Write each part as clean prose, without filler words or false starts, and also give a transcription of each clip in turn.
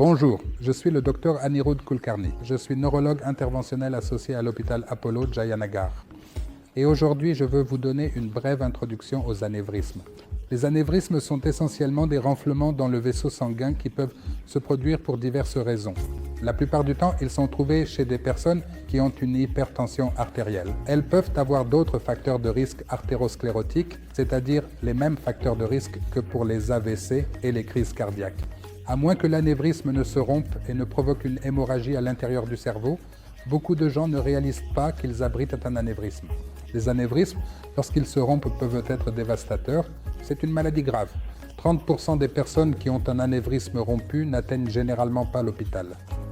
Bonjour, je suis le Dr Anirudh Kulkarni. Je suis neurologue interventionnel associé à l'hôpital Apollo Jayanagar. Et aujourd'hui, je veux vous donner une brève introduction aux anévrismes. Les anévrismes sont essentiellement des renflements dans le vaisseau sanguin qui peuvent se produire pour diverses raisons. La plupart du temps, ils sont trouvés chez des personnes qui ont une hypertension artérielle. Elles peuvent avoir d'autres facteurs de risque artérosclérotiques, c'est-à-dire les mêmes facteurs de risque que pour les AVC et les crises cardiaques. À moins que l'anévrisme ne se rompe et ne provoque une hémorragie à l'intérieur du cerveau, beaucoup de gens ne réalisent pas qu'ils abritent un anévrisme. Les anévrismes, lorsqu'ils se rompent, peuvent être dévastateurs. C'est une maladie grave. 30% des personnes qui ont un anévrisme rompu n'atteignent généralement pas l'hôpital.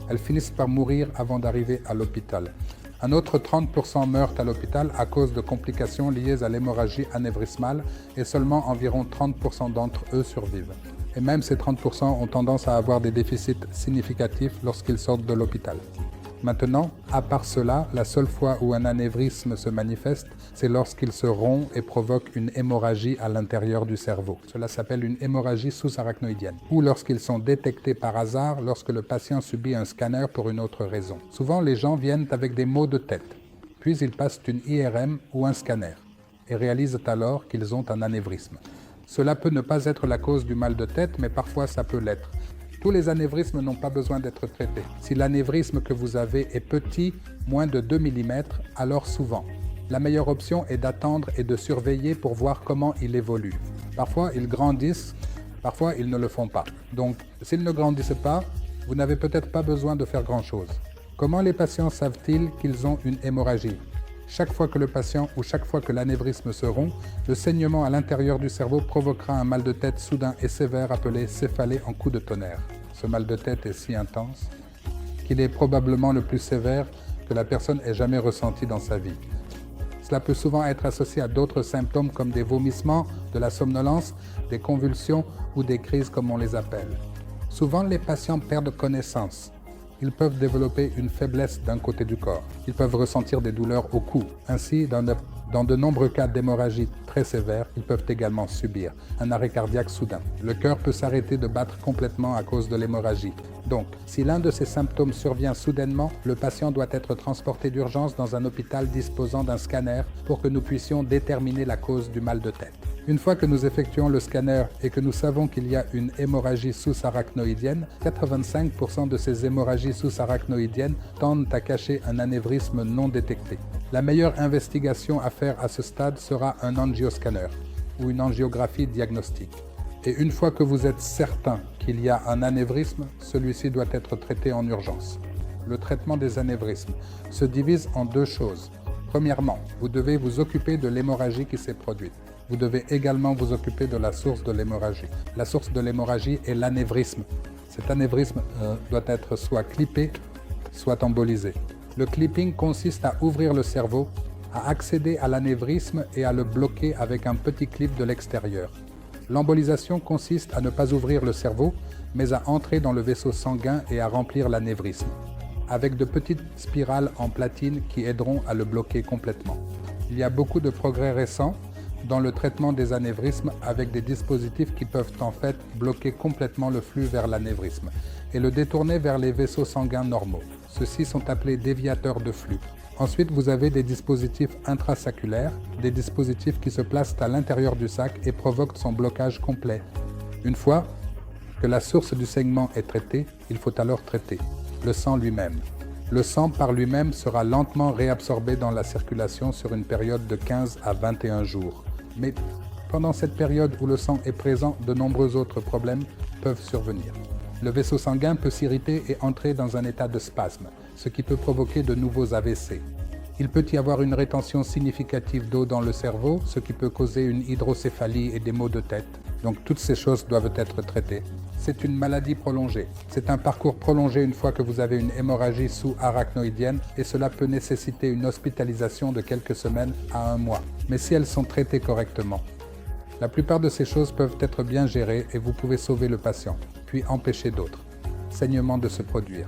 Elles finissent par mourir avant d'arriver à l'hôpital. Un autre 30% meurent à l'hôpital à cause de complications liées à l'hémorragie anévrismale et seulement environ 30% d'entre eux survivent. Et même ces 30% ont tendance à avoir des déficits significatifs lorsqu'ils sortent de l'hôpital. Maintenant, à part cela, la seule fois où un anévrisme se manifeste, c'est lorsqu'il se rompt et provoque une hémorragie à l'intérieur du cerveau. Cela s'appelle une hémorragie sous-arachnoïdienne. Ou lorsqu'ils sont détectés par hasard lorsque le patient subit un scanner pour une autre raison. Souvent, les gens viennent avec des maux de tête, puis ils passent une IRM ou un scanner et réalisent alors qu'ils ont un anévrisme. Cela peut ne pas être la cause du mal de tête, mais parfois ça peut l'être. Tous les anévrismes n'ont pas besoin d'être traités. Si l'anévrisme que vous avez est petit, moins de 2 mm, alors souvent. La meilleure option est d'attendre et de surveiller pour voir comment il évolue. Parfois, ils grandissent, parfois, ils ne le font pas. Donc, s'ils ne grandissent pas, vous n'avez peut-être pas besoin de faire grand-chose. Comment les patients savent-ils qu'ils ont une hémorragie ? Chaque fois que le patient ou chaque fois que l'anévrisme se rompt, le saignement à l'intérieur du cerveau provoquera un mal de tête soudain et sévère appelé céphalée en coup de tonnerre. Ce mal de tête est si intense qu'il est probablement le plus sévère que la personne ait jamais ressenti dans sa vie. Cela peut souvent être associé à d'autres symptômes comme des vomissements, de la somnolence, des convulsions ou des crises comme on les appelle. Souvent, les patients perdent connaissance. Ils peuvent développer une faiblesse d'un côté du corps. Ils peuvent ressentir des douleurs au cou. Ainsi, dans de nombreux cas d'hémorragie très sévère, ils peuvent également subir un arrêt cardiaque soudain. Le cœur peut s'arrêter de battre complètement à cause de l'hémorragie. Donc, si l'un de ces symptômes survient soudainement, le patient doit être transporté d'urgence dans un hôpital disposant d'un scanner pour que nous puissions déterminer la cause du mal de tête. Une fois que nous effectuons le scanner et que nous savons qu'il y a une hémorragie sous-arachnoïdienne, 85% de ces hémorragies sous-arachnoïdiennes tendent à cacher un anévrisme non détecté. La meilleure investigation à faire à ce stade sera un angioscanner ou une angiographie diagnostique. Et une fois que vous êtes certain qu'il y a un anévrisme, celui-ci doit être traité en urgence. Le traitement des anévrismes se divise en deux choses. Premièrement, vous devez vous occuper de l'hémorragie qui s'est produite. Vous devez également vous occuper de la source de l'hémorragie. La source de l'hémorragie est l'anévrisme. Cet anévrisme doit être soit clippé, soit embolisé. Le clipping consiste à ouvrir le cerveau, à accéder à l'anévrisme et à le bloquer avec un petit clip de l'extérieur. L'embolisation consiste à ne pas ouvrir le cerveau, mais à entrer dans le vaisseau sanguin et à remplir l'anévrisme, avec de petites spirales en platine qui aideront à le bloquer complètement. Il y a beaucoup de progrès récents dans le traitement des anévrismes avec des dispositifs qui peuvent en fait bloquer complètement le flux vers l'anévrisme et le détourner vers les vaisseaux sanguins normaux. Ceux-ci sont appelés déviateurs de flux. Ensuite, vous avez des dispositifs intrasaculaires, des dispositifs qui se placent à l'intérieur du sac et provoquent son blocage complet. Une fois que la source du saignement est traitée, il faut alors traiter le sang lui-même. Le sang par lui-même sera lentement réabsorbé dans la circulation sur une période de 15 à 21 jours. Mais pendant cette période où le sang est présent, de nombreux autres problèmes peuvent survenir. Le vaisseau sanguin peut s'irriter et entrer dans un état de spasme, ce qui peut provoquer de nouveaux AVC. Il peut y avoir une rétention significative d'eau dans le cerveau, ce qui peut causer une hydrocéphalie et des maux de tête. Donc toutes ces choses doivent être traitées. C'est une maladie prolongée. C'est un parcours prolongé une fois que vous avez une hémorragie sous-arachnoïdienne et cela peut nécessiter une hospitalisation de quelques semaines à un mois. Mais si elles sont traitées correctement, la plupart de ces choses peuvent être bien gérées et vous pouvez sauver le patient, puis empêcher d'autres saignements de se produire.